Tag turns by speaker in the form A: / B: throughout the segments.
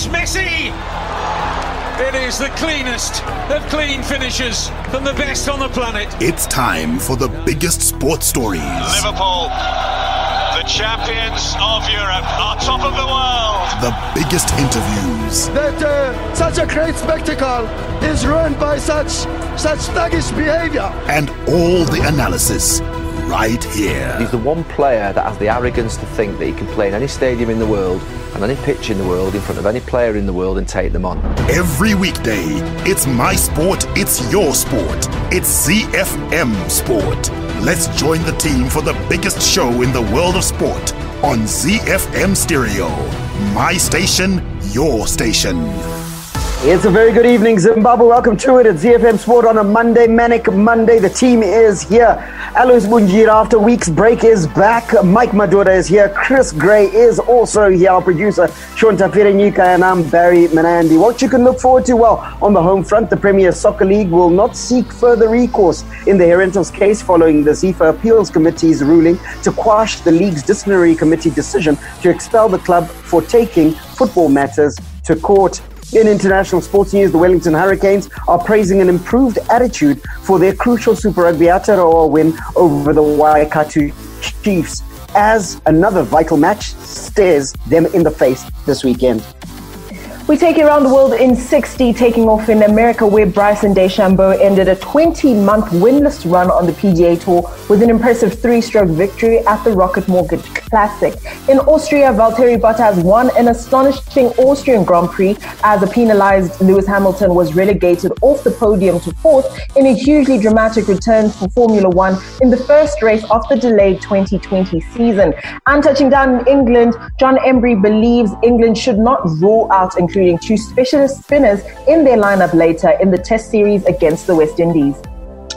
A: It's Messi! It is the cleanest of clean finishes from the best on the planet.
B: It's time for the biggest sports stories.
C: Liverpool, the champions of Europe, are top of the world.
B: The biggest interviews.
D: That such a great spectacle is ruined by such thuggish behavior.
B: And all the analysis right here.
E: He's the one player that has the arrogance to think that he can play in any stadium in the world and any pitch in the world in front of any player in the world and take them on.
B: Every weekday, it's my sport, it's your sport. It's ZiFM Sport. Let's join the team for the biggest show in the world of sport on ZiFM Stereo. My station, your station.
F: It's a very good evening, Zimbabwe. Welcome to it at ZiFM Sport on a Monday, Manic Monday. The team is here. Alois Bunjira, after a week's break, is back. Mike Madura is here. Chris Gray is also here. Our producer, Sean Tafirenyika, and I'm Barry Menandi. What you can look forward to? Well, on the home front, the Premier Soccer League will not seek further recourse in the Herentals case following the ZiFM Appeals Committee's ruling to quash the league's disciplinary committee decision to expel the club for taking football matters to court. In international sports news, the Wellington Hurricanes are praising an improved attitude for their crucial Super Rugby Aotearoa win over the Waikato Chiefs, as another vital match stares them in the face this weekend.
G: We take you around the world in 60, taking off in America, where Bryson DeChambeau ended a 20-month winless run on the PGA Tour with an impressive 3-stroke victory at the Rocket Mortgage Classic. In Austria, Valtteri Bottas won an astonishing Austrian Grand Prix as a penalized Lewis Hamilton was relegated off the podium to fourth in a hugely dramatic return for Formula One in the first race of the delayed 2020 season. And touching down in England, John Embry believes England should not rule out including two specialist spinners in their lineup later in the Test series against the West Indies.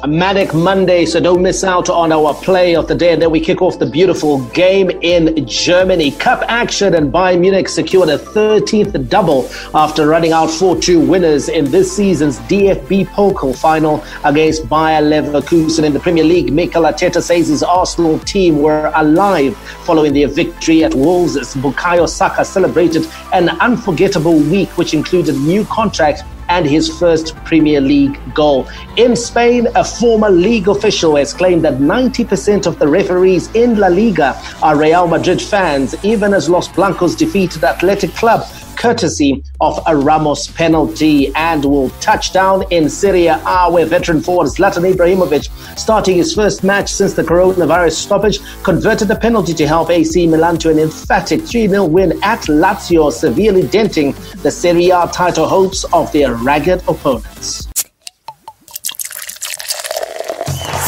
H: A Manic Monday, so don't miss out on our play of the day. And then we kick off the beautiful game in Germany. Cup action, and Bayern Munich secured a 13th double after running out 4-2 winners in this season's DFB Pokal final against Bayer Leverkusen in the Premier League. Mikel Arteta says his Arsenal team were alive following their victory at Wolves. Bukayo Saka celebrated an unforgettable week, which included a new contract and his first Premier League goal. In Spain, a former league official has claimed that 90% of the referees in La Liga are Real Madrid fans, even as Los Blancos defeated Athletic Club courtesy of a Ramos penalty. And will touch down in Serie A, where veteran forward Zlatan Ibrahimovic, starting his first match since the coronavirus stoppage, converted a penalty to help AC Milan to an emphatic 3-0 win at Lazio, severely denting the Serie A title hopes of their ragged opponents.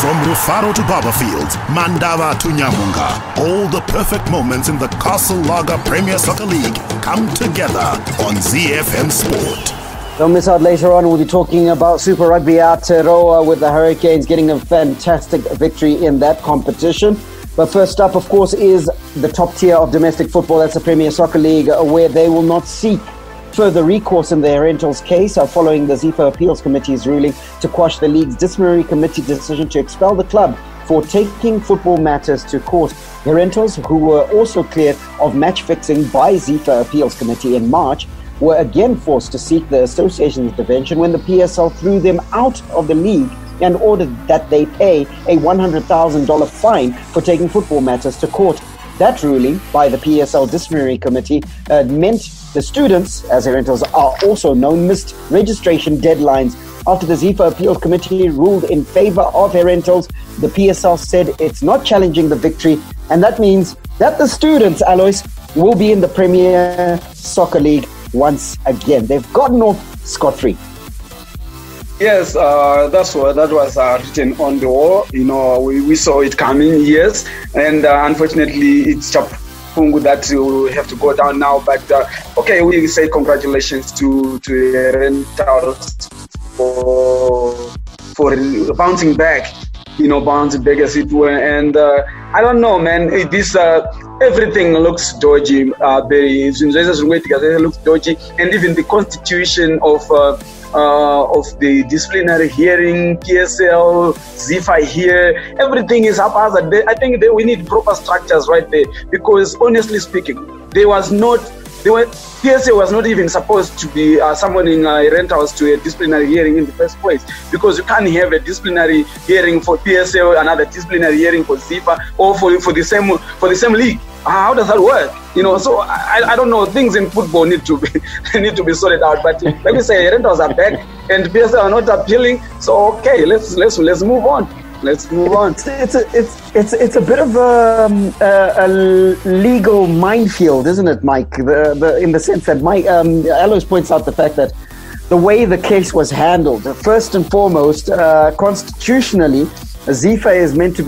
B: From Rufaro to Barberfield, Mandava to Nyamunga, all the perfect moments in the Castle Lager Premier Soccer League come together on ZiFM Sport.
F: Don't miss out later on. We'll be talking about Super Rugby Aotearoa with the Hurricanes getting a fantastic victory in that competition. But first up, of course, is the top tier of domestic football. That's the Premier Soccer League, where they will not seek further recourse in the Herentals case following the ZiFM Appeals Committee's ruling to quash the league's disciplinary committee decision to expel the club for taking football matters to court. Herentals, who were also cleared of match fixing by ZiFM Appeals Committee in March, were again forced to seek the association's intervention when the PSL threw them out of the league and ordered that they pay a $100,000 fine for taking football matters to court. That ruling by the PSL disciplinary committee meant the students, as Herentals are also known, missed registration deadlines. After the ZiFM Appeals Committee ruled in favor of Herentals, the PSL said it's not challenging the victory, and that means that the students, Alois, will be in the Premier Soccer League once again. They've gotten off scot-free.
I: Yes, that was written on the wall. You know, we saw it coming, yes, and unfortunately it's Chapungu that we have to go down now. But okay, we say congratulations to Herentals for bouncing back. You know, bouncing back as it were, and I don't know, man. This everything looks dodgy. It looks dodgy, and even the constitution of the disciplinary hearing, PSL, ZiFM here, everything is haphazard. I think that we need proper structures right there, because honestly speaking, there was not PSL was not even supposed to be summoning Herentals to a disciplinary hearing in the first place, because you can't have a disciplinary hearing for PSL, another disciplinary hearing for ZiFM, or for the same league. How does that work? So I don't know. Things in football need to be sorted out. But let me say, Herentals are back, and PSL are not appealing. So okay, let's move on. Let's move on.
F: It's a bit of a legal minefield, isn't it, Mike? In the sense that Mike Alois points out the fact that the way the case was handled, first and foremost, constitutionally, ZiFM is meant to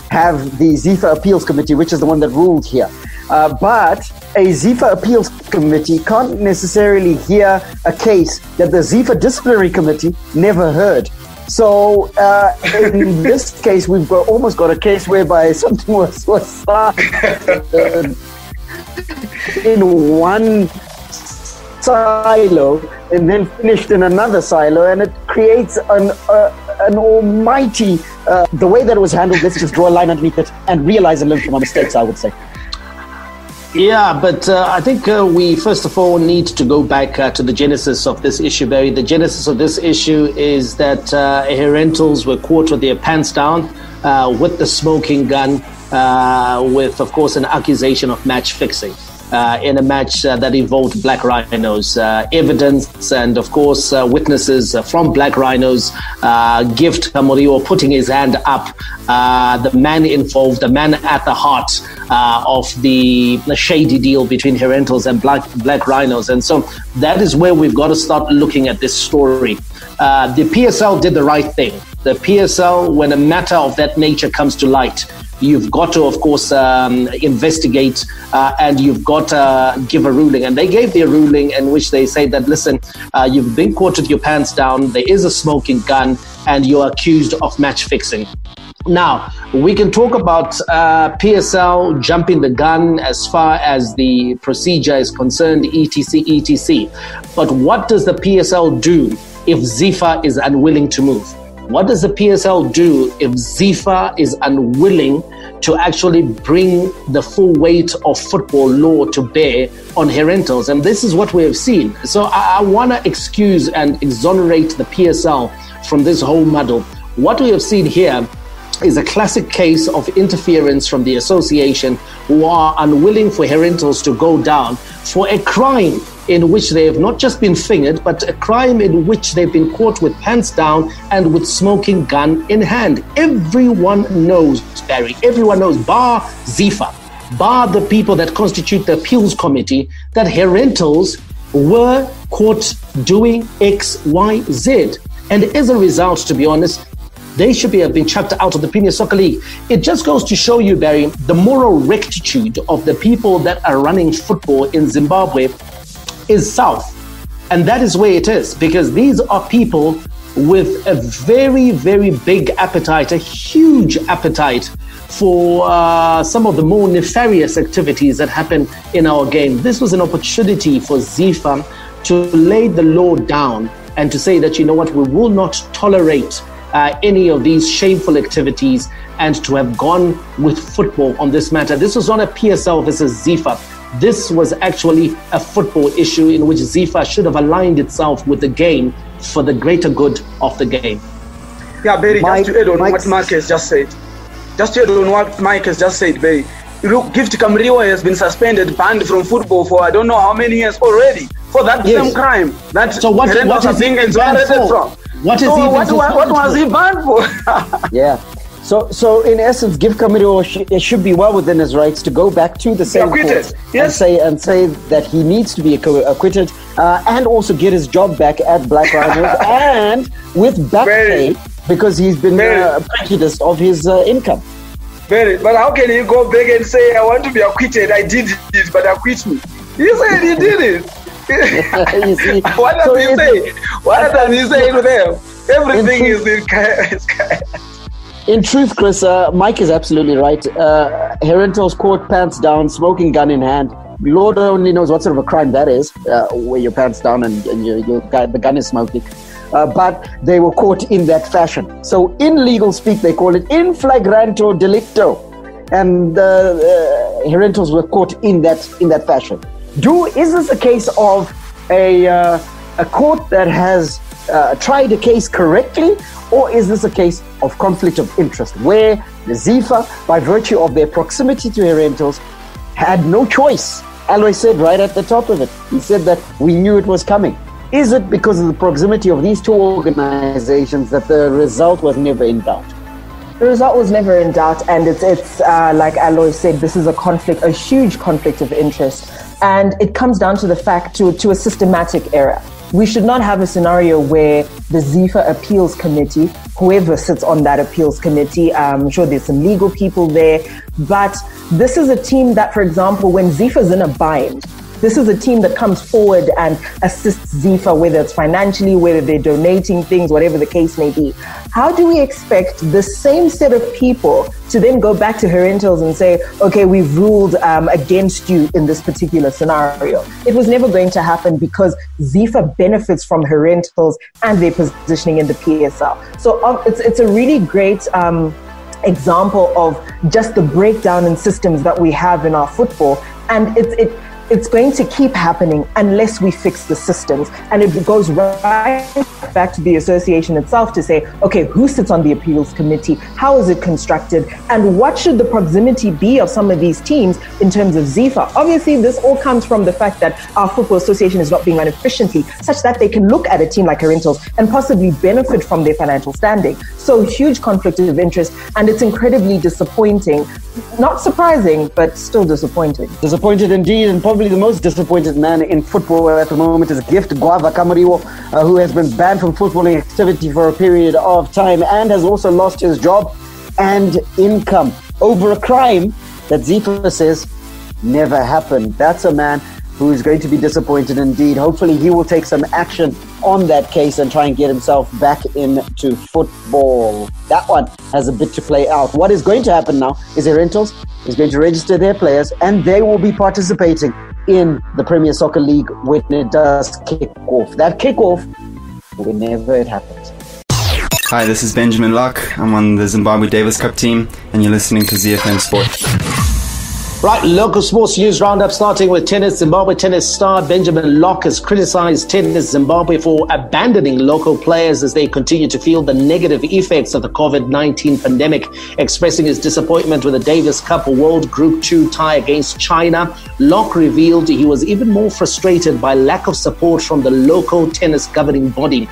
F: have the ZiFM Appeals Committee, which is the one that ruled here. But a ZiFM Appeals Committee can't necessarily hear a case that the ZiFM Disciplinary Committee never heard. So in this case, we've almost got a case whereby something was started in one silo and then finished in another silo, and it creates an almighty, the way that it was handled, let's just draw a line underneath it and realize and learn from our mistakes, I would say.
H: Yeah, but I think we first of all need to go back to the genesis of this issue, Barry. The genesis of this issue is that Herentals were caught with their pants down with the smoking gun, with, of course, an accusation of match fixing. In a match that involved Black Rhinos. Evidence and, of course, witnesses from Black Rhinos gift Morio putting his hand up. The man involved, the man at the heart of the shady deal between Herentals and Black Rhinos. And so that is where we've got to start looking at this story. The PSL did the right thing. The PSL, when a matter of that nature comes to light, you've got to, of course, investigate and you've got to give a ruling. And they gave their ruling in which they say that, listen, you've been caught with your pants down, there is a smoking gun, and you're accused of match fixing. Now, we can talk about PSL jumping the gun as far as the procedure is concerned, etc. But what does the PSL do if ZiFM is unwilling to move? What does the PSL do if ZiFM is unwilling to actually bring the full weight of football law to bear on Herentals? And this is what we have seen. So I want to excuse and exonerate the PSL from this whole muddle. What we have seen here is a classic case of interference from the association, who are unwilling for Herentals to go down for a crime in which they have not just been fingered, but a crime in which they've been caught with pants down and with smoking gun in hand. Everyone knows, Barry, everyone knows, bar ZiFM, bar the people that constitute the appeals committee, that Herentals were caught doing X, Y, Z. And as a result, to be honest, they should have been chucked out of the Premier Soccer League. It just goes to show you, Barry, the moral rectitude of the people that are running football in Zimbabwe is south. And that is where it is, because these are people with a very, very big appetite, a huge appetite for some of the more nefarious activities that happen in our game. This was an opportunity for ZiFM to lay the law down and to say that, you know what, we will not tolerate any of these shameful activities, and to have gone with football on this matter. This was not a PSL versus ZiFM. This was actually a football issue in which ZiFM should have aligned itself with the game for the greater good of the game.
I: Yeah, Barry, just to add on what Mike has just said. Barry. Look, Gift Kamriwa has been suspended, banned from football for I don't know how many years already for that same crime.
H: So what is being exonerated from? What
I: was he banned for?
F: Yeah. So in essence, Gift Kamriwa should be well within his rights to go back to the same court and say that he needs to be acquitted, and also get his job back at Black Rhinos and with back pay, because he's been prejudiced of his income.
I: But how can he go back and say, I want to be acquitted, I did it, but acquit me? He said he did it. What does he say? What does he say to them? Everything is
F: in truth, Chris, Mike is absolutely right. Herentals caught pants down, smoking gun in hand. Lord only knows what sort of a crime that is, where your pants down and the gun is smoking. But they were caught in that fashion. So in legal speak, they call it in flagranto delicto. And Herentals were caught in that fashion. Is this a case of a court that has tried a case correctly, or is this a case of conflict of interest where the ZiFA, by virtue of their proximity to Herentals, had no choice? Aloy said right at the top of it, he said that we knew it was coming. Is it because of the proximity of these two organizations that the result was never in doubt?
G: The result was never in doubt, and it's like Aloy said, this is a huge conflict of interest, and it comes down to the fact to a systematic error. We should not have a scenario where the ZiFA Appeals Committee, whoever sits on that appeals committee, I'm sure there's some legal people there, but this is a team that, for example, when ZiFA's in a bind, this is a team that comes forward and assists ZiFA, whether it's financially, whether they're donating things, whatever the case may be. How do we expect the same set of people to then go back to Herentals and say, okay, we've ruled against you in this particular scenario? It was never going to happen because ZiFA benefits from Herentals and their positioning in the PSL. So it's a really great example of just the breakdown in systems that we have in our football, and it's going to keep happening unless we fix the systems. And it goes right back to the association itself to say, okay, who sits on the appeals committee? How is it constructed? And what should the proximity be of some of these teams in terms of ZiFA? Obviously, this all comes from the fact that our football association is not being run efficiently, such that they can look at a team like Herentals and possibly benefit from their financial standing. So huge conflict of interest, and it's incredibly disappointing. Not surprising, but still disappointing.
F: Disappointed indeed, and probably the most disappointed man in football at the moment is Gift Guava Kamariwo, who has been banned from footballing activity for a period of time and has also lost his job and income over a crime that ZiFA says never happened. That's a man who is going to be disappointed indeed. Hopefully he will take some action on that case and try and get himself back into football. That one has a bit to play out. What is going to happen now is Herentals is going to register their players, and they will be participating in the Premier Soccer League when it does kick off. That kick off, whenever it happens.
J: Hi, this is Benjamin Locke. I'm on the Zimbabwe Davis Cup team, and you're listening to ZiFM Sport.
H: Right, local sports news roundup starting with tennis. Zimbabwe tennis star Benjamin Locke has criticized Tennis Zimbabwe for abandoning local players as they continue to feel the negative effects of the COVID-19 pandemic, expressing his disappointment with the Davis Cup World Group 2 tie against China. Locke revealed he was even more frustrated by lack of support from the local tennis governing body.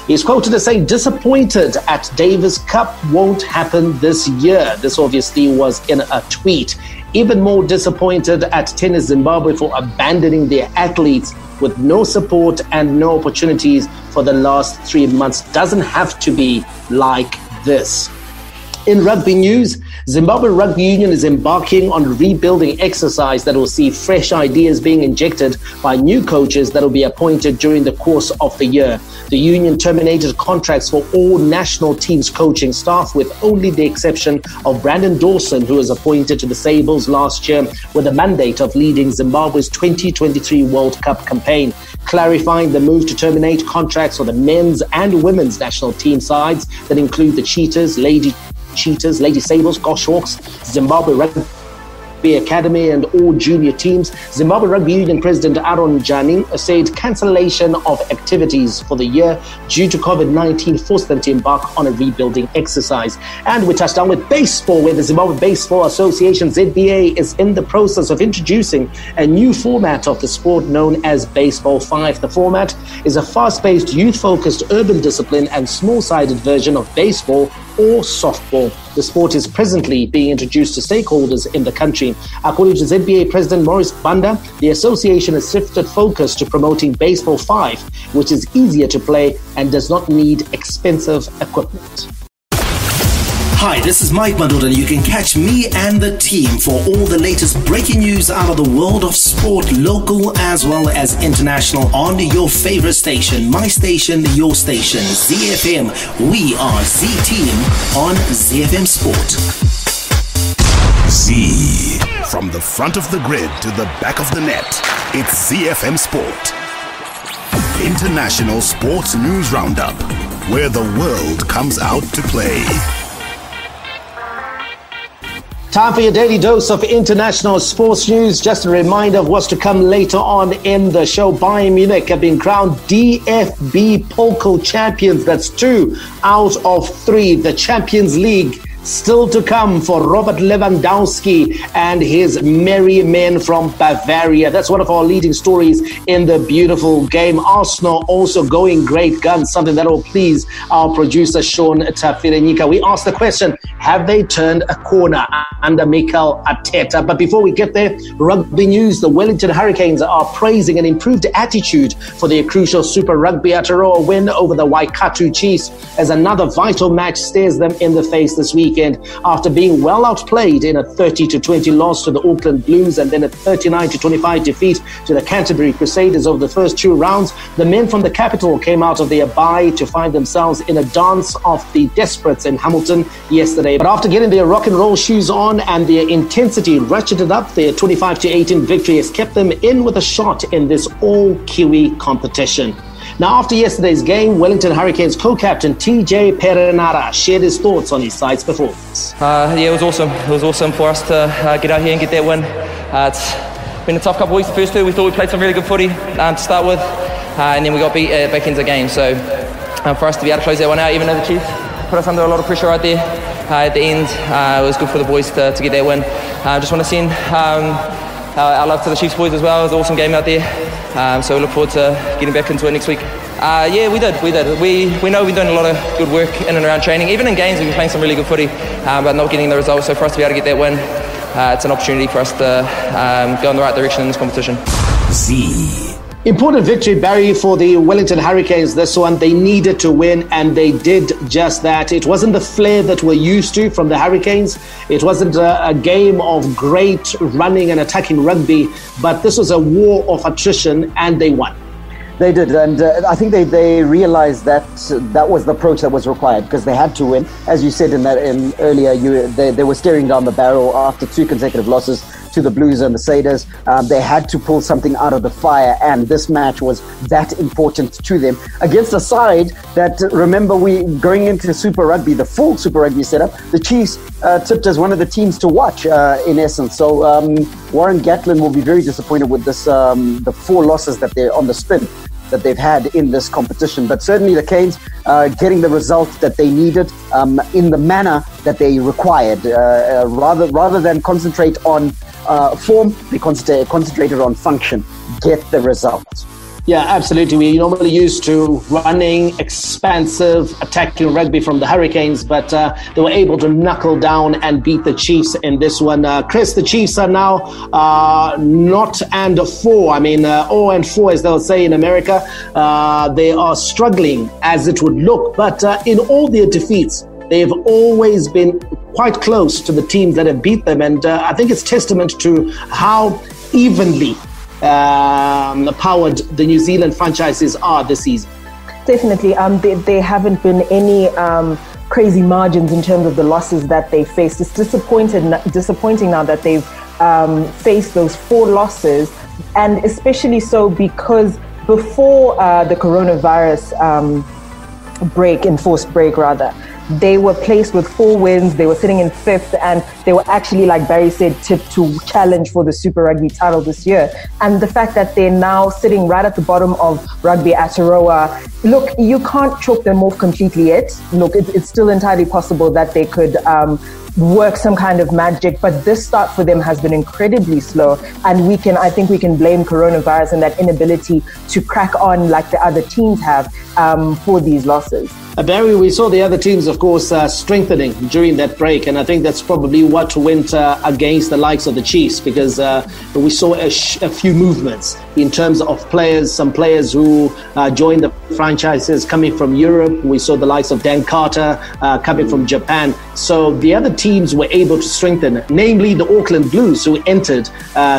H: He's quoted as saying, disappointed at Davis Cup won't happen this year. This obviously was in a tweet. Even more disappointed at Tennis Zimbabwe for abandoning their athletes with no support and no opportunities for the last 3 months. Doesn't have to be like this. In rugby news, Zimbabwe Rugby Union is embarking on a rebuilding exercise that will see fresh ideas being injected by new coaches that will be appointed during the course of the year. The union terminated contracts for all national teams coaching staff, with only the exception of Brandon Dawson, who was appointed to the Sables last year with the mandate of leading Zimbabwe's 2023 World Cup campaign. Clarifying the move to terminate contracts for the men's and women's national team sides that include the Cheetahs, Lady Sables, Goshawks, Zimbabwe Rugby Academy and all junior teams. Zimbabwe Rugby Union President Aaron Jani said cancellation of activities for the year due to COVID-19 forced them to embark on a rebuilding exercise. And we touched down with baseball, where the Zimbabwe Baseball Association, ZBA, is in the process of introducing a new format of the sport known as Baseball 5. The format is a fast-paced, youth-focused urban discipline and small-sided version of baseball or softball. The sport is presently being introduced to stakeholders in the country. According to ZBA President Maurice Banda, the association has shifted focus to promoting Baseball 5, which is easier to play and does not need expensive equipment.
K: Hi, this is Mike Madoda, and you can catch me and the team for all the latest breaking news out of the world of sport, local as well as international, on your favorite station, my station, your station, ZiFM. We are Z-Team on ZiFM Sport.
B: Z. From the front of the grid to the back of the net, it's ZiFM Sport. International Sports News Roundup, where the world comes out to play.
H: Time for your daily dose of international sports news. Just a reminder of what's to come later on in the show. Bayern Munich have been crowned DFB Pokal champions. That's 2 out of 3. The Champions League still to come for Robert Lewandowski and his merry men from Bavaria. That's one of our leading stories in the beautiful game. Arsenal also going great guns, something that will please our producer Sean Tafirenyika. We asked the question, have they turned a corner under Mikel Arteta? But before we get there, rugby news. The Wellington Hurricanes are praising an improved attitude for their crucial Super Rugby Aotearoa win over the Waikato Chiefs as another vital match stares them in the face this weekend after being well outplayed in a 30-20 loss to the Auckland Blues and then a 39-25 defeat to the Canterbury Crusaders over the first 2 rounds. The men from the capital came out of their bye to find themselves in a dance of the desperates in Hamilton yesterday. But after getting their rock and roll shoes on and their intensity ratcheted up, their 25-18 victory has kept them in with a shot in this all-Kiwi competition. Now, after yesterday's game, Wellington Hurricanes co-captain TJ Perenara shared his thoughts on his side's performance.
L: Yeah, it was awesome. It was awesome for us to get out here and get that win. It's been a tough couple of weeks, the first 2. We thought we played some really good footy to start with, and then we got beat at back end of the game. So for us to be able to close that one out, even though the Chiefs put us under a lot of pressure right there at the end, it was good for the boys to get that win. Just want to send our love to the Chiefs boys as well. It was an awesome game out there. So we look forward to getting back into it next week. Yeah, we did. We know we've done a lot of good work in and around training. Even in games, we've been playing some really good footy, but not getting the results. So for us to be able to get that win, it's an opportunity for us to go in the right direction in this competition.
H: Important victory, Barry, for the Wellington Hurricanes. This one, they needed to win, and they did just that. It wasn't the flair that we're used to from the Hurricanes. It wasn't a game of great running and attacking rugby, but this was a war of attrition, and they won.
F: They did, and I think they realized that that was the approach that was required because they had to win. As you said earlier, they were staring down the barrel after 2 consecutive losses to the Blues and the Satyrs. They had to pull something out of the fire, and this match was that important to them against a side that, remember, we going into Super Rugby, the full Super Rugby setup, the Chiefs tipped as one of the teams to watch in essence. So Warren Gatland will be very disappointed with this, the 4 losses that they're on the spin that they've had in this competition. But certainly the Canes getting the result that they needed in the manner that they required. Rather than concentrate on form, they concentrated on function. Get the result.
H: Yeah, absolutely. We normally used to running, expansive, attacking rugby from the Hurricanes, but they were able to knuckle down and beat the Chiefs in this one. Chris, the Chiefs are now 0-4. I mean, 0-4, as they'll say in America. They are struggling, as it would look, but in all their defeats, they've always been quite close to the teams that have beat them, and I think it's testament to how evenly powered the New Zealand franchises are this season.
G: Definitely. There haven't been any crazy margins in terms of the losses that they faced. It's disappointing now that they've faced those 4 losses, and especially so because before the coronavirus enforced break, they were placed with 4 wins. They were sitting in 5th, and they were actually, like Barry said, tipped to challenge for the Super Rugby title this year. And the fact that they're now sitting right at the bottom of Rugby Aotearoa, look, you can't chalk them off completely yet. Look, it's still entirely possible that they could work some kind of magic, but this start for them has been incredibly slow, and I think we can blame coronavirus and that inability to crack on like the other teams have for these losses.
H: Barry, we saw the other teams, of course, strengthening during that break, and I think that's probably what went against the likes of the Chiefs, because we saw a few movements in terms of players, some players who joined the franchises coming from Europe. We saw the likes of Dan Carter coming from Japan. So the other teams were able to strengthen, namely the Auckland Blues, who entered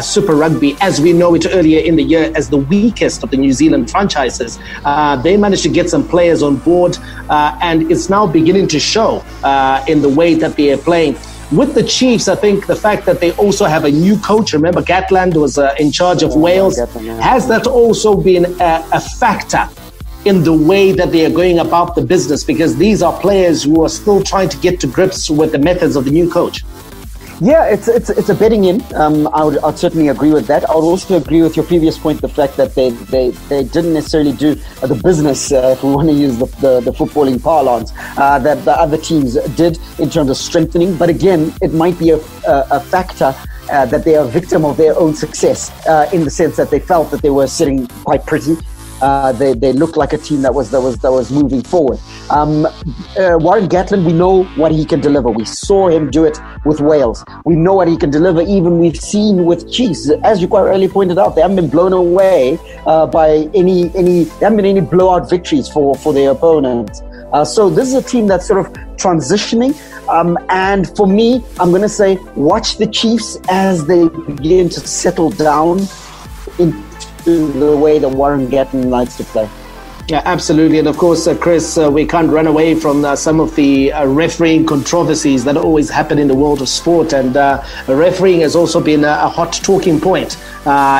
H: Super Rugby, as we know it earlier in the year, as the weakest of the New Zealand franchises. They managed to get some players on board, and it's now beginning to show in the way that they are playing. With the Chiefs, I think the fact that they also have a new coach, remember Gatland was in charge of Wales, has that also been a factor in the way that they are going about the business, because these are players who are still trying to get to grips with the methods of the new coach?
F: Yeah, it's a betting in. I'd certainly agree with that. I would also agree with your previous point, the fact that they didn't necessarily do the business, if we want to use the footballing parlance, that the other teams did in terms of strengthening. But again, it might be a factor that they are a victim of their own success, in the sense that they felt that they were sitting quite pretty. They looked like a team that was moving forward. Warren Gatland, we know what he can deliver. We saw him do it with Wales. We know what he can deliver. Even we've seen with Chiefs, as you quite early pointed out, they haven't been blown away by any. There haven't been any blowout victories for their opponents. So this is a team that's sort of transitioning. And for me, I'm going to say, watch the Chiefs as they begin to settle down into the way that Warren Gatland likes to play.
H: Yeah, absolutely. And of course, Chris, we can't run away from some of the refereeing controversies that always happen in the world of sport. And refereeing has also been a hot talking point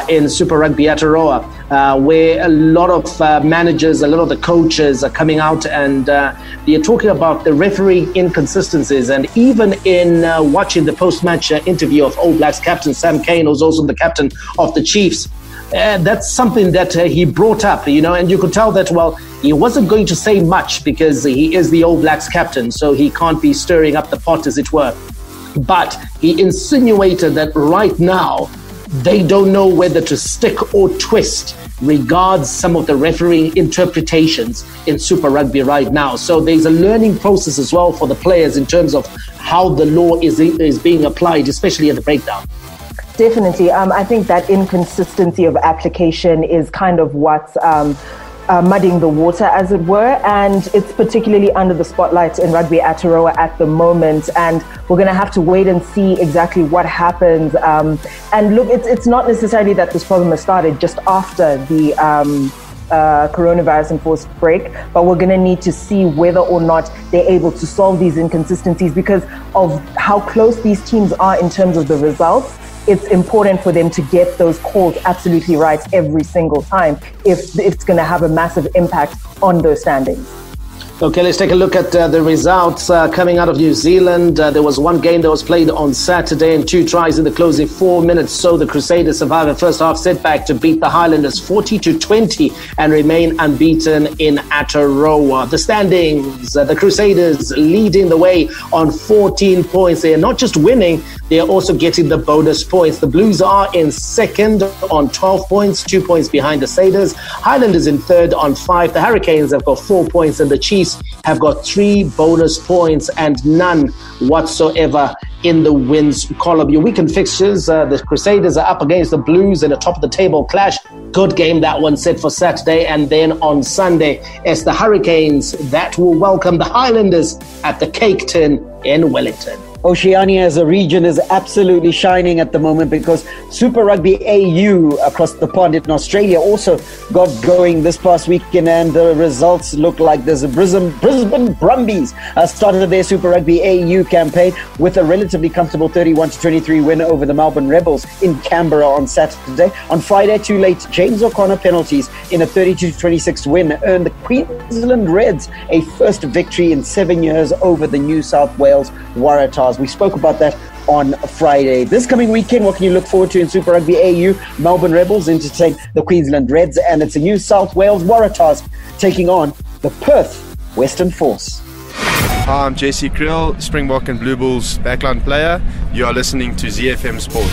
H: in Super Rugby Aotearoa, where a lot of managers, a lot of the coaches are coming out and they're talking about the refereeing inconsistencies. And even in watching the post-match interview of All Blacks captain Sam Cane, who's also the captain of the Chiefs, that's something that he brought up, and you could tell that, well, he wasn't going to say much because he is the All Blacks captain, so he can't be stirring up the pot, as it were. But he insinuated that right now they don't know whether to stick or twist regards some of the refereeing interpretations in Super Rugby right now. So there's a learning process as well for the players in terms of how the law is being applied, especially at the breakdown.
G: Definitely. I think that inconsistency of application is kind of what's muddying the water, as it were, and it's particularly under the spotlight in Rugby Aotearoa at the moment, and we're going to have to wait and see exactly what happens. And look, it's not necessarily that this problem has started just after the coronavirus enforced break, but we're going to need to see whether or not they're able to solve these inconsistencies because of how close these teams are in terms of the results. It's important for them to get those calls absolutely right every single time if it's going to have a massive impact on those standings.
H: Okay, let's take a look at the results coming out of New Zealand. There was one game that was played on Saturday and 2 tries in the closing 4 minutes. So the Crusaders survived a first half setback to beat the Highlanders 40-20 and remain unbeaten in Aotearoa. The standings, the Crusaders leading the way on 14 points. They are not just winning, they are also getting the bonus points. The Blues are in second on 12 points, 2 points behind the Sailors. Highlanders in third on 5. The Hurricanes have got 4 points and the Chiefs have got 3 bonus points and none whatsoever in the wins column. Your weekend fixtures, the Crusaders are up against the Blues in a top of the table clash. Good game, that one set for Saturday. And then on Sunday, it's the Hurricanes that will welcome the Highlanders at the Cake Tin in Wellington.
F: Oceania as a region is absolutely shining at the moment because Super Rugby AU across the pond in Australia also got going this past weekend, and the results look like there's a Brisbane Brumbies started their Super Rugby AU campaign with a relatively comfortable 31-23 win over the Melbourne Rebels in Canberra on Saturday. On Friday, too late, James O'Connor penalties in a 32-26 win earned the Queensland Reds a first victory in 7 years over the New South Wales Waratahs. We spoke about that on Friday. This coming weekend, what can you look forward to in Super Rugby AU? Melbourne Rebels entertain the Queensland Reds, and it's the New South Wales Waratahs taking on the Perth Western Force.
M: Hi, I'm JC Krill, Springbok and Blue Bulls backline player. You are listening to ZiFM Sport.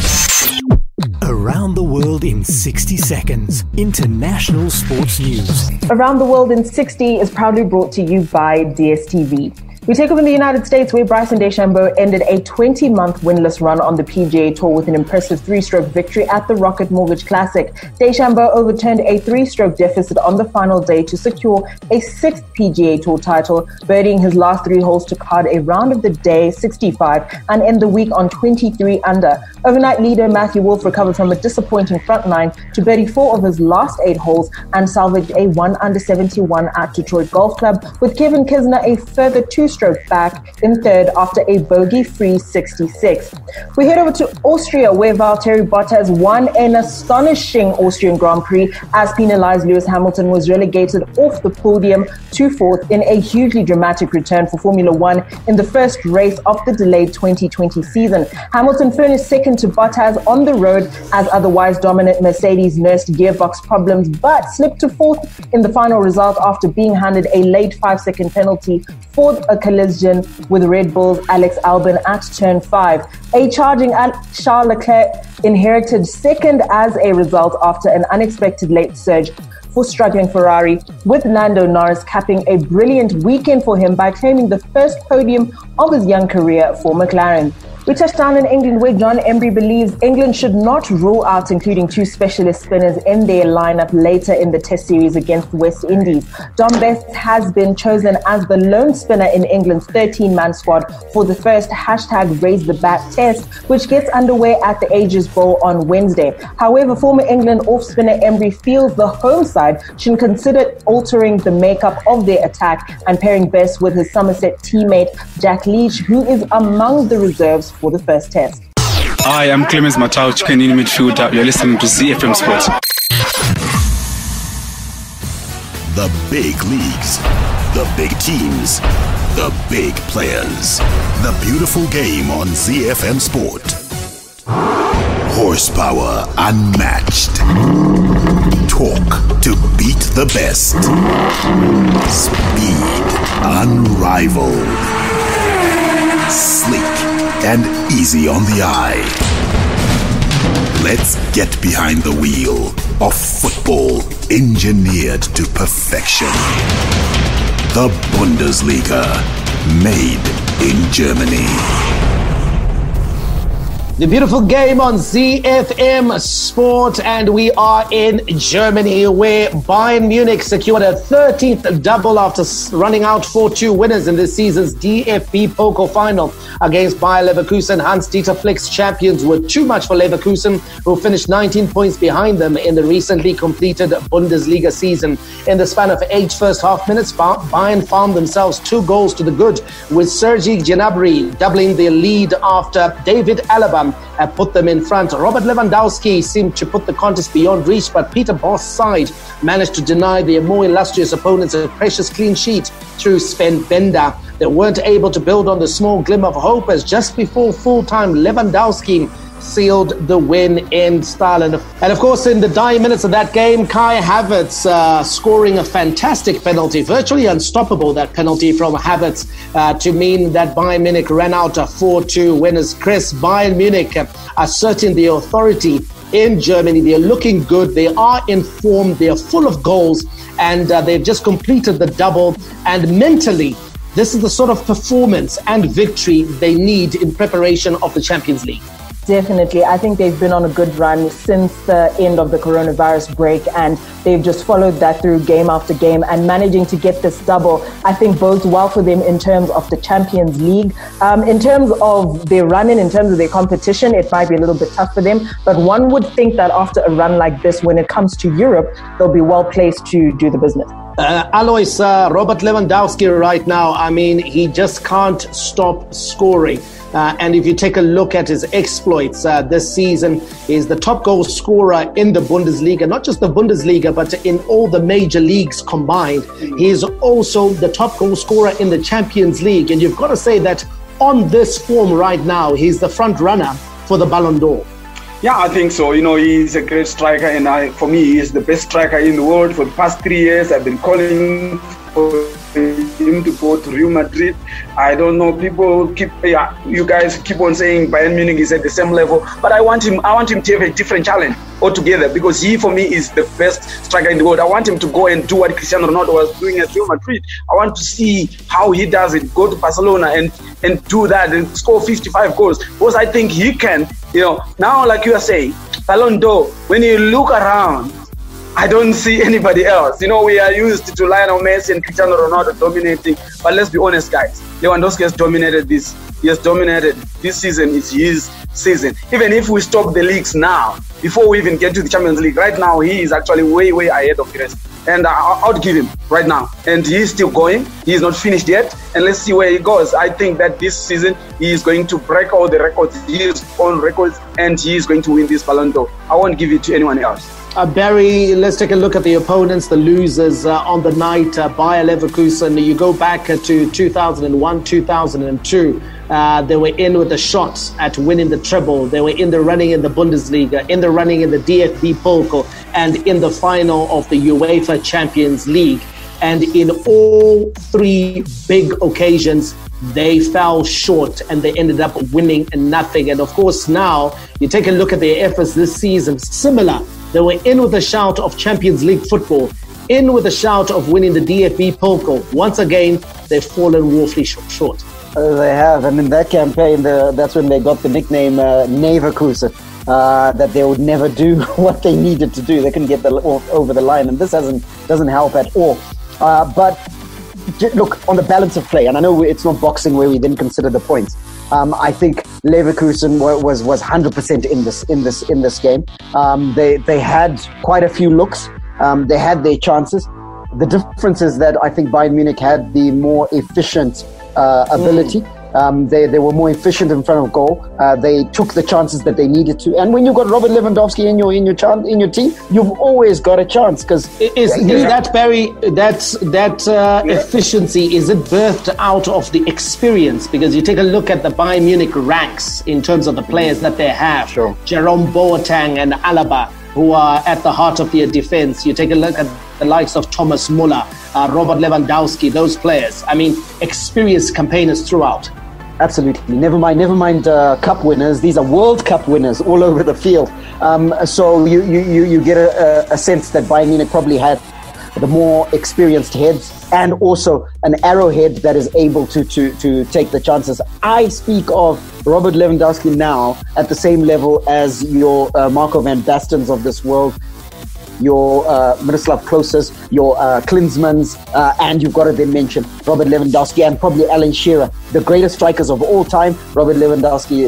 N: Around the world in 60 seconds. International sports news.
G: Around the world in 60 is proudly brought to you by DSTV. We take over in the United States, where Bryson DeChambeau ended a 20-month winless run on the PGA Tour with an impressive 3-stroke victory at the Rocket Mortgage Classic. DeChambeau overturned a 3-stroke deficit on the final day to secure a 6th PGA Tour title, birdieing his last 3 holes to card a round of the day 65 and end the week on 23 under. Overnight leader Matthew Wolff recovered from a disappointing front 9 to birdie 4 of his last 8 holes and salvaged a 1 under 71 at Detroit Golf Club, with Kevin Kisner a further 2-stroke strokes back in third after a bogey-free 66. We head over to Austria, where Valtteri Bottas won an astonishing Austrian Grand Prix as penalized Lewis Hamilton was relegated off the podium to fourth in a hugely dramatic return for Formula One in the first race of the delayed 2020 season. Hamilton finished second to Bottas on the road as otherwise dominant Mercedes nursed gearbox problems but slipped to fourth in the final result after being handed a late 5-second penalty for a collision with Red Bull's Alex Albon at turn 5. A charging Charles Leclerc inherited second as a result after an unexpected late surge for struggling Ferrari, with Lando Norris capping a brilliant weekend for him by claiming the first podium of his young career for McLaren. We touched down in England, where John Embry believes England should not rule out including 2 specialist spinners in their lineup later in the Test series against West Indies. Dom Best has been chosen as the lone spinner in England's 13-man squad for the first #RaiseTheBat test, which gets underway at the Ages Bowl on Wednesday. However, former England off-spinner Embry feels the home side should consider altering the makeup of their attack and pairing Best with his Somerset teammate Jack Leach, who is among the reserves for the first test.
O: Hi, I'm Clemens Matau, chicken in midfielder. You're listening to ZiFM Sport.
B: The big leagues, the big teams, the big players. The beautiful game on ZiFM Sport. Horsepower unmatched. Torque to beat the best. Speed unrivaled. Sleek and easy on the eye. Let's get behind the wheel of football engineered to perfection. The Bundesliga, made in Germany.
H: The beautiful game on ZiFM Sport, and we are in Germany, where Bayern Munich secured a 13th double after running out 4-2 winners in this season's DFB Pokal final against Bayer Leverkusen. Hans-Dieter Flick's champions were too much for Leverkusen, who finished 19 points behind them in the recently completed Bundesliga season. In the span of 8 first-half minutes, Bayern found themselves 2 goals to the good, with Sergi Gnabry doubling their lead after David Alaba put them in front. Robert Lewandowski seemed to put the contest beyond reach, but Peter Bosz's side managed to deny their more illustrious opponents a precious clean sheet through Sven Bender. They weren't able to build on the small glimmer of hope, as just before full-time Lewandowski sealed the win in style. And of course, in the dying minutes of that game, Kai Havertz scoring a fantastic penalty, virtually unstoppable, that penalty from Havertz, to mean that Bayern Munich ran out a 4-2 winners. Chris, Bayern Munich asserting the authority in Germany. They're looking good. They are in form. They are full of goals, and they've just completed the double. And mentally, this is the sort of performance and victory they need in preparation of the Champions League.
G: Definitely. I think they've been on a good run since the end of the coronavirus break, and they've just followed that through game after game, and managing to get this double, I think, bodes well for them in terms of the Champions League. In terms of their running, in terms of their competition, it might be a little bit tough for them, but one would think that after a run like this, when it comes to Europe, they'll be well placed to do the business.
H: Alois, Robert Lewandowski right now, I mean, he just can't stop scoring. And if you take a look at his exploits this season, he's the top goal scorer in the Bundesliga, not just the Bundesliga, but in all the major leagues combined. He's also the top goal scorer in the Champions League. And you've got to say that on this form right now, he's the front runner for the Ballon d'Or.
I: Yeah, I think so. You know, he's a great striker, and for me, he's the best striker in the world. For the past 3 years, I've been calling for him to go to Real Madrid. I don't know, you guys keep on saying Bayern Munich is at the same level, but I want him to have a different challenge altogether, because he, for me, is the best striker in the world. I want him to go and do what Cristiano Ronaldo was doing at Real Madrid. I want to see how he does it, go to Barcelona and do that and score 55 goals, because I think he can. You know, now, like you are saying, Ballon d'Or, when you look around, I don't see anybody else. You know, we are used to Lionel Messi and Cristiano Ronaldo dominating, but let's be honest, guys. Lewandowski has dominated this. He has dominated this season. It's his season. Even if we stop the leagues now, before we even get to the Champions League, right now he is actually way, way ahead of the rest. and I would give him right now. And he's still going. He's not finished yet. And let's see where he goes. I think that this season he is going to break all the records, his own records, and he is going to win this Ballon d'Or. I won't give it to anyone else.
H: Barry, let's take a look at the opponents, the losers on the night. Bayer Leverkusen, you go back to 2001, 2002. They were in with the shots at winning the treble. They were in the running in the Bundesliga, in the running in the DFB Pokal, and in the final of the UEFA Champions League. And in all three big occasions, they fell short and they ended up winning nothing. And of course, now you take a look at their efforts this season, similar. They were in with a shout of Champions League football, in with a shout of winning the DFB Pokal. Once again, they've fallen woefully short.
F: They have, and in that campaign, that's when they got the nickname Neverkusen, that they would never do what they needed to do. They couldn't get over the line, and this doesn't help at all. But look, on the balance of play, and I know it's not boxing where we didn't consider the points. I think Leverkusen was 100% in this game. They had quite a few looks. They had their chances. The difference is that I think Bayern Munich had the more efficient ability. They were more efficient in front of goal. They took the chances that they needed to. And when you've got Robert Lewandowski in your team, you've always got a chance. Because
H: that Barry, that efficiency, is it birthed out of the experience? Because you take a look at the Bayern Munich ranks in terms of the players that they have.
F: Sure.
H: Jerome Boateng and Alaba, who are at the heart of their defense. You take a look at the likes of Thomas Muller, Robert Lewandowski, those players. I mean, experienced campaigners throughout.
F: Absolutely. Never mind cup winners. These are World Cup winners all over the field. So you get a sense that Bayern Munich probably had the more experienced heads and also an arrowhead that is able to take the chances. I speak of Robert Lewandowski now at the same level as your Marco van Bastens of this world, your Miroslav Kloses, your Klinsmans, and you've got to then mention Robert Lewandowski and probably Alan Shearer, the greatest strikers of all time. Robert Lewandowski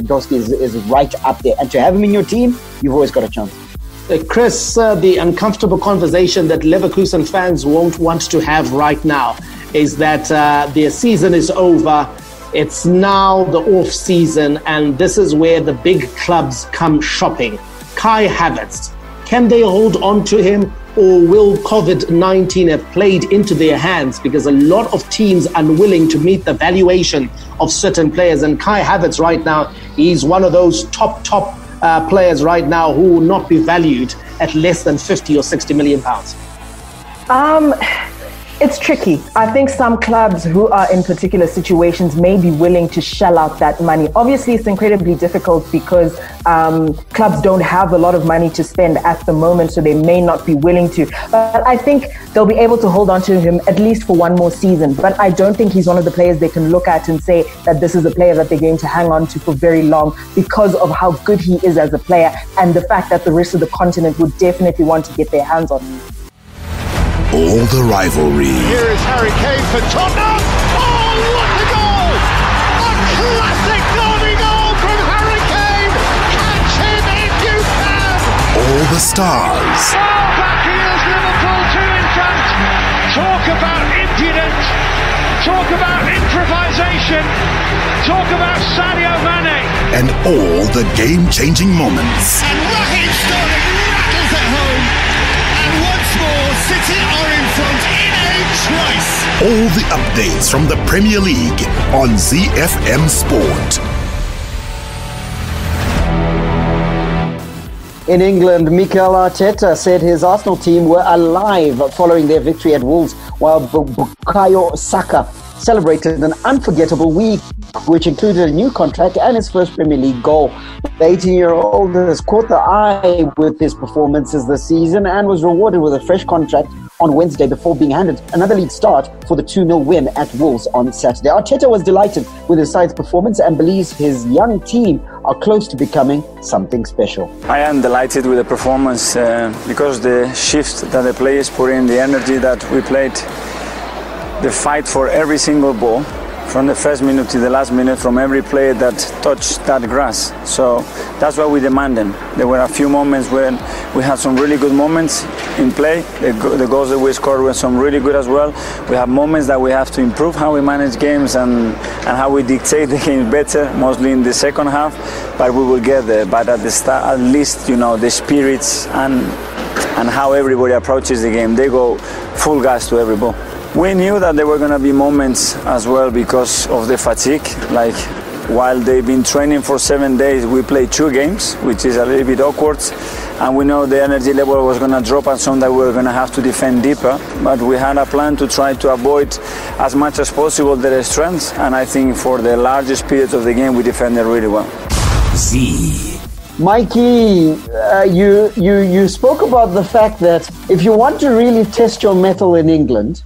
F: is right up there. And to have him in your team, you've always got a chance.
H: Chris, the uncomfortable conversation that Leverkusen fans won't want to have right now is that their season is over. It's now the off-season, and this is where the big clubs come shopping. Kai Havertz, can they hold on to him, or will COVID-19 have played into their hands? Because a lot of teams are unwilling to meet the valuation of certain players. And Kai Havertz right now, he's one of those top players right now who will not be valued at less than 50 or 60 million pounds.
G: It's tricky. I think some clubs who are in particular situations may be willing to shell out that money. Obviously, it's incredibly difficult because clubs don't have a lot of money to spend at the moment, so they may not be willing to. But I think they'll be able to hold on to him at least for one more season. But I don't think he's one of the players they can look at and say that this is a player that they're going to hang on to for very long because of how good he is as a player and the fact that the rest of the continent would definitely want to get their hands on him.
B: All the rivalry.
C: Here is Harry Kane for Tottenham. Oh, what a goal! A classic derby goal from Harry Kane. Catch him if you can.
B: All the stars.
C: Oh, back here's Liverpool 2 in front. Talk about impudence. Talk about improvisation. Talk about Sadio Mane.
B: And all the game-changing moments.
C: And Raheem Sterling rattles it home. And once more, City are in front in a trice.
B: All the updates from the Premier League on ZiFM Sport.
F: In England, Mikel Arteta said his Arsenal team were alive following their victory at Wolves, while Bukayo Saka celebrated an unforgettable week, which included a new contract and his first Premier League goal. The 18-year-old has caught the eye with his performances this season and was rewarded with a fresh contract on Wednesday before being handed another league start for the 2-0 win at Wolves on Saturday. Arteta was delighted with his side's performance and believes his young team are close to becoming something special.
P: I am delighted with the performance because the shift that the players put in, the energy that we played, the fight for every single ball from the first minute to the last minute from every player that touched that grass. So that's what we demanded. There were a few moments when we had some really good moments in play. The goals that we scored were some really good as well. We have moments that we have to improve how we manage games and how we dictate the game better, mostly in the second half, but we will get there. But at the start, at least, you know, the spirits and how everybody approaches the game, they go full gas to every ball. We knew that there were going to be moments as well because of the fatigue. Like, while they've been training for 7 days, we played 2 games, which is a little bit awkward. And we know the energy level was going to drop and some that we were going to have to defend deeper. But we had a plan to try to avoid as much as possible their strengths. And I think for the largest periods of the game, we defended really well.
F: Mikey, you spoke about the fact that if you want to really test your mettle in England,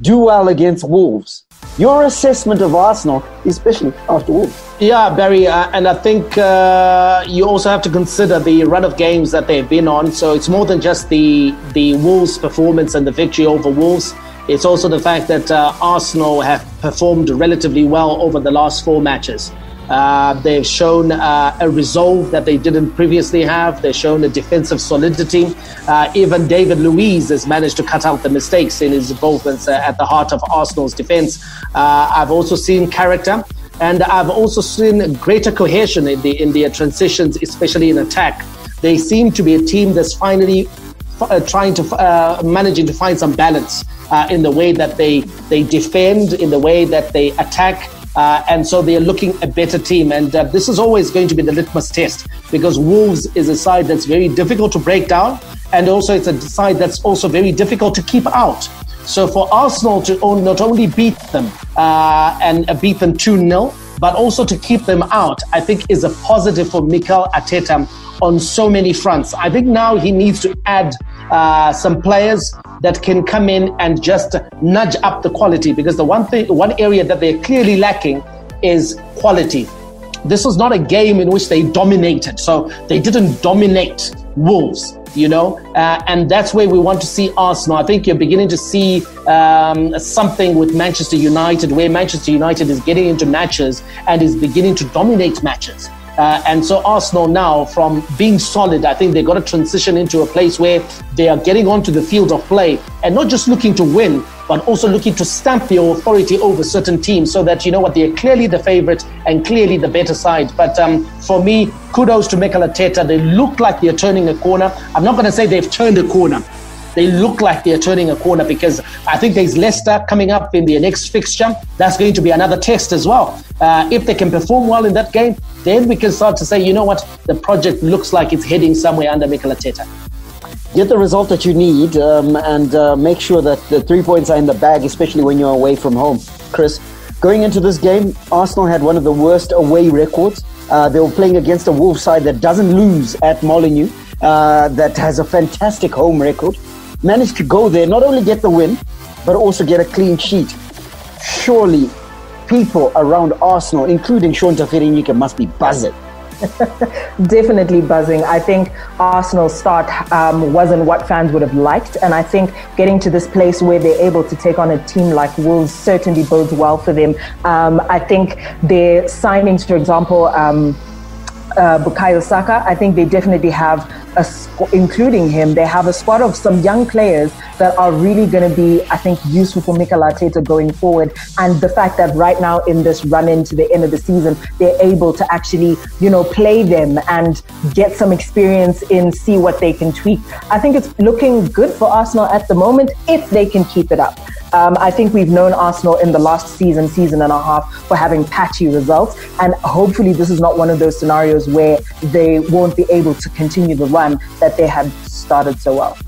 F: do well against Wolves. Your assessment of Arsenal, especially after Wolves.
H: Yeah, Barry, and I think you also have to consider the run of games that they've been on. So it's more than just the Wolves' performance and the victory over Wolves. It's also the fact that Arsenal have performed relatively well over the last 4 matches. They've shown a resolve that they didn't previously have. They've shown a defensive solidity. Even David Luiz has managed to cut out the mistakes in his involvements at the heart of Arsenal's defense. I've also seen character, and I've also seen greater cohesion in their transitions, especially in attack. They seem to be a team that's finally managing to find some balance in the way that they defend, in the way that they attack. And so they are looking a better team. And this is always going to be the litmus test, because Wolves is a side that's very difficult to break down. And also it's a side that's also very difficult to keep out. So for Arsenal to not only beat them and beat them 2-0, but also to keep them out, I think is a positive for Mikel Arteta on so many fronts. I think now he needs to add some players that can come in and just nudge up the quality, because the one area that they're clearly lacking is quality. This was not a game in which they dominated, so they didn't dominate Wolves, you know, and that's where we want to see Arsenal. I think you're beginning to see something with Manchester United, where Manchester United is getting into matches and is beginning to dominate matches. And so Arsenal now, from being solid, I think they've got to transition into a place where they are getting onto the field of play and not just looking to win, but also looking to stamp their authority over certain teams, so that, you know what, they're clearly the favorite and clearly the better side. But for me, kudos to Mikel Arteta. They look like they're turning a corner. I'm not going to say they've turned a corner. They look like they're turning a corner, because I think there's Leicester coming up in their next fixture. That's going to be another test as well. If they can perform well in that game, then we can start to say, you know what, the project looks like it's heading somewhere under Mikel Arteta.
F: Get the result that you need and make sure that the 3 points are in the bag, especially when you're away from home. Chris, going into this game, Arsenal had one of the worst away records. They were playing against a Wolves side that doesn't lose at Molineux, that has a fantastic home record. Managed to go there, not only get the win, but also get a clean sheet. Surely people around Arsenal, including Sean Tafirinika, must be buzzing.
G: Definitely buzzing. I think Arsenal's start wasn't what fans would have liked, and I think getting to this place where they're able to take on a team like Wolves certainly bodes well for them. I think their signings, for example, Bukayo Saka, I think they definitely have including him, they have a squad of some young players that are really going to be, I think, useful for Mikel Arteta going forward. And the fact that right now in this run into the end of the season, they're able to actually, you know, play them and get some experience in, see what they can tweak. I think it's looking good for Arsenal at the moment if they can keep it up. I think we've known Arsenal in the last season and a half for having patchy results, and hopefully this is not one of those scenarios where they won't be able to continue the run that they had started so well.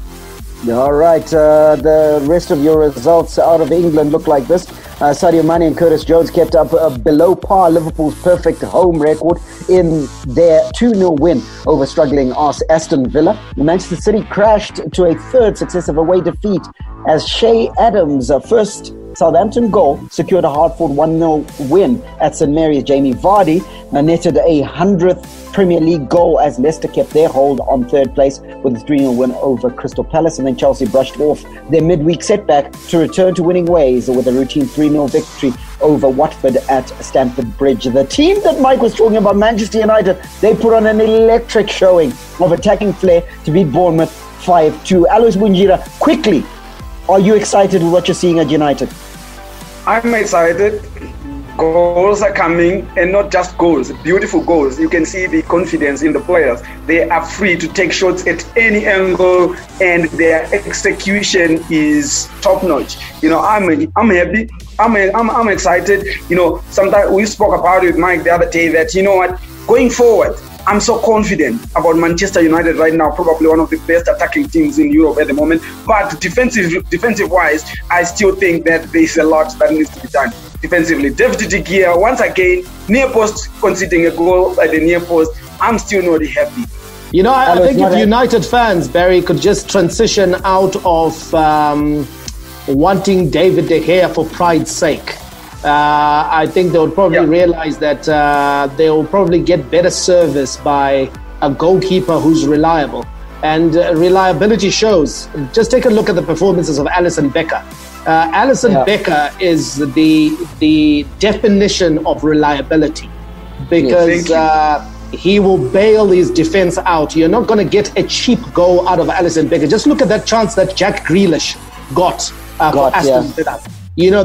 F: All right, the rest of your results out of England look like this. Sadio Mane and Curtis Jones kept up below par Liverpool's perfect home record in their 2-0 win over struggling Aston Villa. Manchester City crashed to a third successive away defeat as Shea Adams' first Southampton goal secured a hard-fought 1-0 win at St Mary's. Jamie Vardy netted a 100th Premier League goal as Leicester kept their hold on third place with a 3-0 win over Crystal Palace, and then Chelsea brushed off their midweek setback to return to winning ways with a routine 3-0 victory over Watford at Stamford Bridge. The team that Mike was talking about, Manchester United, they put on an electric showing of attacking flair to beat Bournemouth 5-2. Alois Bunjira, quickly, are you excited with what you're seeing at United?
I: I'm excited. Goals are coming, and not just goals, beautiful goals. You can see the confidence in the players. They are free to take shots at any angle, and their execution is top notch. I'm happy. I'm excited. Sometimes we spoke about it with Mike the other day that, going forward, I'm so confident about Manchester United right now, probably one of the best attacking teams in Europe at the moment. But defensive-wise, I still think that there's a lot that needs to be done defensively. David De Gea, once again, near post, conceding a goal at the near post. I'm still not happy.
H: I think if United fans, Barry, could just transition out of wanting David De Gea for pride's sake, I think they would probably realize that they will probably get better service by a goalkeeper who's reliable. And reliability shows. Just take a look at the performances of Alisson Becker. Alisson Becker is the definition of reliability, because he will bail his defense out. You're not going to get a cheap goal out of Alisson Becker. Just look at that chance that Jack Grealish got for Aston Villa.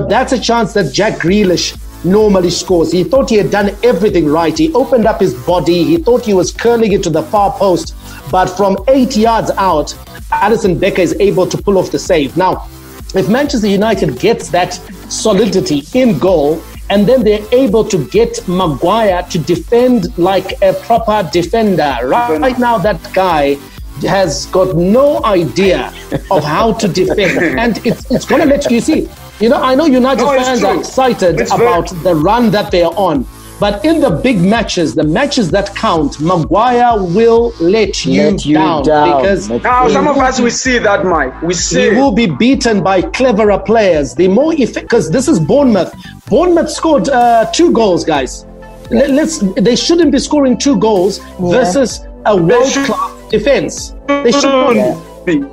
H: That's a chance that Jack Grealish normally scores. He thought he had done everything right. He opened up his body. He thought he was curling it to the far post. But from 8 yards out, Alisson Becker is able to pull off the save. Now, if Manchester United gets that solidity in goal, and then they're able to get Maguire to defend like a proper defender. Right now, that guy has got no idea of how to defend. And it's going to let you see. I know United fans are excited about the run that they're on. But in the big matches, the matches that count, Maguire will let you down. Because
I: now some of us, we see that, Mike. We see
H: he will be beaten by cleverer players. The more because this is Bournemouth. Bournemouth scored 2 goals, guys. They shouldn't be scoring 2 goals versus a world-class defense. They shouldn't be.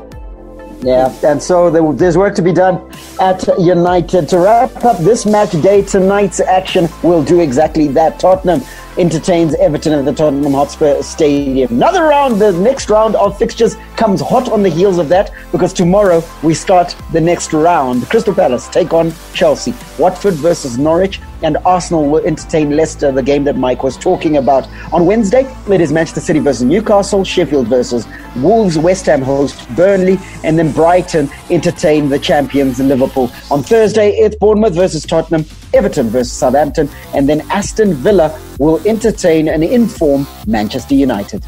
F: Yeah, and so there's work to be done at United. To wrap up this match day, tonight's action will do exactly that. Tottenham entertains Everton at the Tottenham Hotspur Stadium. The next round of fixtures comes hot on the heels of that, because tomorrow we start the next round. Crystal Palace take on Chelsea. Watford versus Norwich, and Arsenal will entertain Leicester, the game that Mike was talking about. On Wednesday, it is Manchester City versus Newcastle, Sheffield versus Wolves, West Ham host Burnley, and then Brighton entertain the champions Liverpool. On Thursday, it's Bournemouth versus Tottenham, Everton versus Southampton, and then Aston Villa will entertain an in-form Manchester United.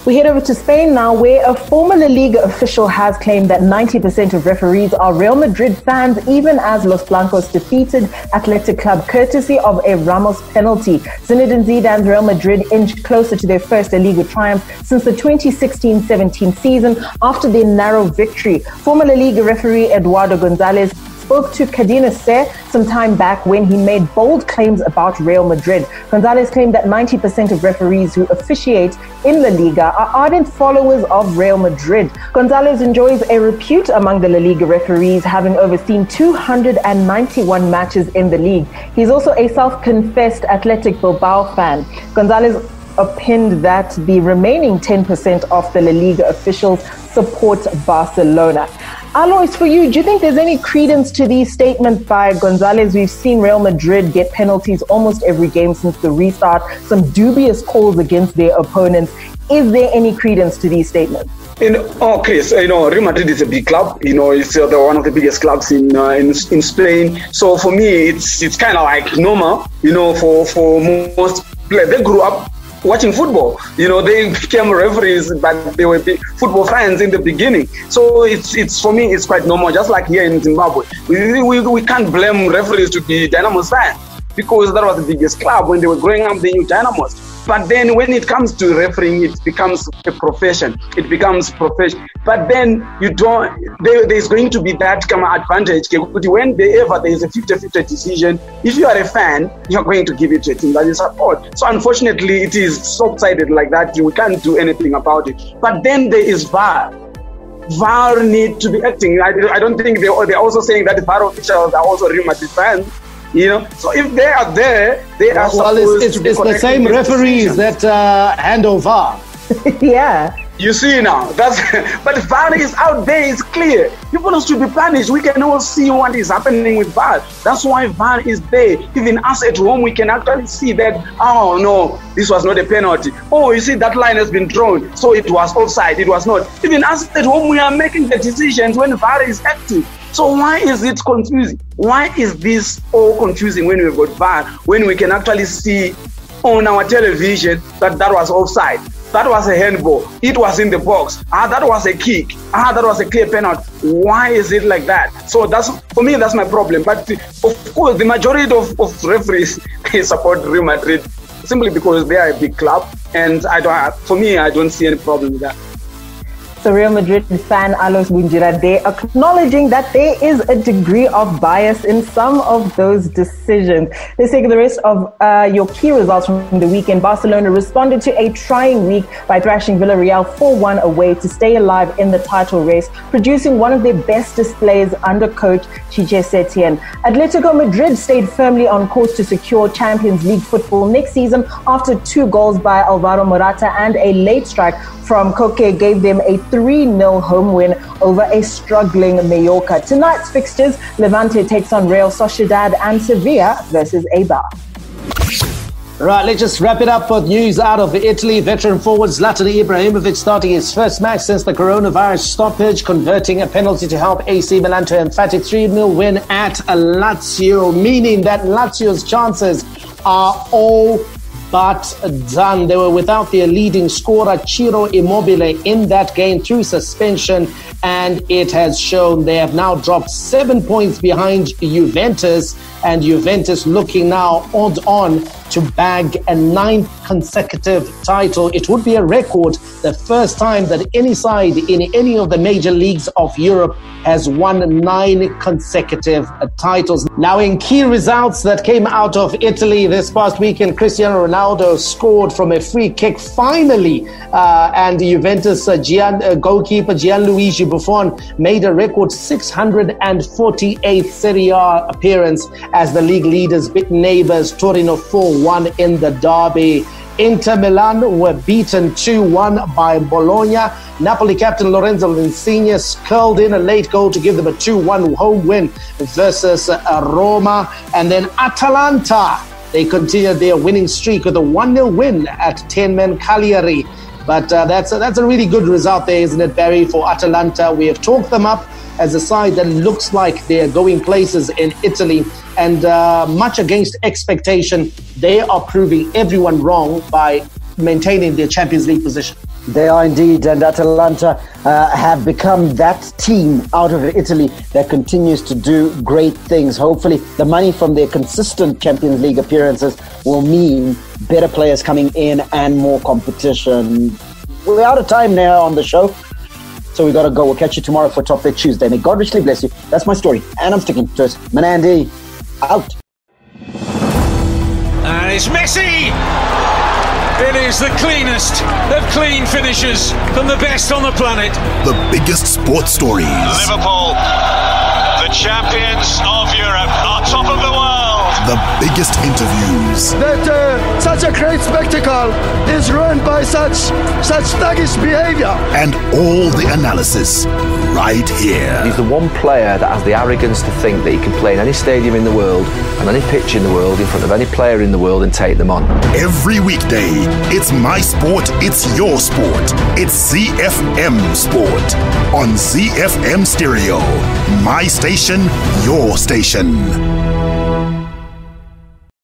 G: We head over to Spain now, where a former La Liga official has claimed that 90% of referees are Real Madrid fans, even as Los Blancos defeated Athletic Club courtesy of a Ramos penalty. Zinedine Zidane's Real Madrid inched closer to their first La Liga triumph since the 2016-17 season after their narrow victory. Former La Liga referee Eduardo Gonzalez spoke to Cadena Ser some time back when he made bold claims about Real Madrid. Gonzalez claimed that 90% of referees who officiate in La Liga are ardent followers of Real Madrid. Gonzalez enjoys a repute among the La Liga referees, having overseen 291 matches in the league. He's also a self-confessed Athletic Bilbao fan. Gonzalez opined that the remaining 10% of the La Liga officials support Barcelona. Alois, for you, do you think there's any credence to these statements by Gonzalez? We've seen Real Madrid get penalties almost every game since the restart, some dubious calls against their opponents. Is there any credence to these statements?
I: Chris, Real Madrid is a big club. It's one of the biggest clubs in Spain. So for me, it's kind of like normal. For most players, they grew up watching football. They became referees, but they were big football fans in the beginning. So it's for me, it's quite normal. Just like here in Zimbabwe, we can't blame referees to be Dynamos fans, because that was the biggest club when they were growing up. They knew Dynamos. But then when it comes to refereeing, it becomes a profession. It becomes profession. But then you don't. There's going to be that kind of advantage. Whenever there is a 50-50 decision, if you are a fan, you're going to give it to a team that you support. So unfortunately, it is soft-sided like that. We can't do anything about it. But then there is VAR. VAR need to be acting. I don't think they're also saying that the VAR officials are also Real Madrid fans. So if they are there, they are supposed to be
H: it's the same referees that handle VAR.
G: Yeah.
I: You see now, but VAR is out there, it's clear. People should be punished. We can all see what is happening with VAR. That's why VAR is there. Even us at home, we can actually see that, oh no, this was not a penalty. Oh, you see, that line has been drawn, so it was offside, it was not. Even us at home, we are making the decisions when VAR is active. So why is it confusing? Why is this all confusing when we've got VAR, when we can actually see on our television that was offside? That was a handball. It was in the box. That was a kick. That was a clear penalty. Why is it like that? So for me, that's my problem. But of course, the majority of referees support Real Madrid simply because they are a big club. And I don't see any problem with that.
G: So Real Madrid fan Alois Bunjira, they acknowledging that there is a degree of bias in some of those decisions. Let's take the rest of your key results from the weekend. Barcelona responded to a trying week by thrashing Villarreal 4-1 away to stay alive in the title race, producing one of their best displays under coach Quique Setien. Atletico Madrid stayed firmly on course to secure Champions League football next season after 2 goals by Alvaro Morata and a late strike from Koke gave them a 3-0 home win over a struggling Mallorca. Tonight's fixtures, Levante takes on Real Sociedad and Sevilla versus Eibar.
H: Right, let's just wrap it up with news out of Italy. Veteran forward Zlatan Ibrahimovic starting his first match since the coronavirus stoppage, converting a penalty to help AC Milan to an emphatic 3-0 win at Lazio, meaning that Lazio's chances are all but done. They were without their leading scorer Ciro Immobile in that game through suspension, and it has shown. They have now dropped 7 points behind Juventus, and Juventus looking now odds on to bag a 9th consecutive title. It would be a record, the first time that any side in any of the major leagues of Europe has won 9 consecutive titles. Now, in key results that came out of Italy this past weekend, Cristiano Ronaldo scored from a free kick finally, and Juventus goalkeeper Gianluigi Buffon made a record 648th Serie A appearance as the league leaders beat neighbours Torino 4-1 in the derby. Inter Milan were beaten 2-1 by Bologna. Napoli captain Lorenzo Insigne curled in a late goal to give them a 2-1 home win versus Roma. And then Atalanta, they continued their winning streak with a 1-0 win at 10-man Cagliari. But that's a really good result there, isn't it, Barry, for Atalanta? We have talked them up as a side that looks like they're going places in Italy, and much against expectation, they are proving everyone wrong by maintaining their Champions League position.
F: They are indeed, and Atalanta have become that team out of Italy that continues to do great things. Hopefully, the money from their consistent Champions League appearances will mean better players coming in and more competition. We're out of time now on the show, so we got to go. We'll catch you tomorrow for Top Bet Tuesday. May God richly bless you. That's my story, and I'm sticking to it. Manandi, out.
A: And it's Messi! It is the cleanest of clean finishes from the best on the planet.
B: The biggest sports stories.
C: Liverpool, the champions of Europe, are top of the world.
B: The biggest interviews.
D: That such a great spectacle is ruined by such thuggish behavior.
B: And all the analysis right here.
E: He's the one player that has the arrogance to think that he can play in any stadium in the world and any pitch in the world in front of any player in the world and take them on.
B: Every weekday, it's my sport, it's your sport. It's ZiFM Sport on ZiFM Stereo. My station, your station.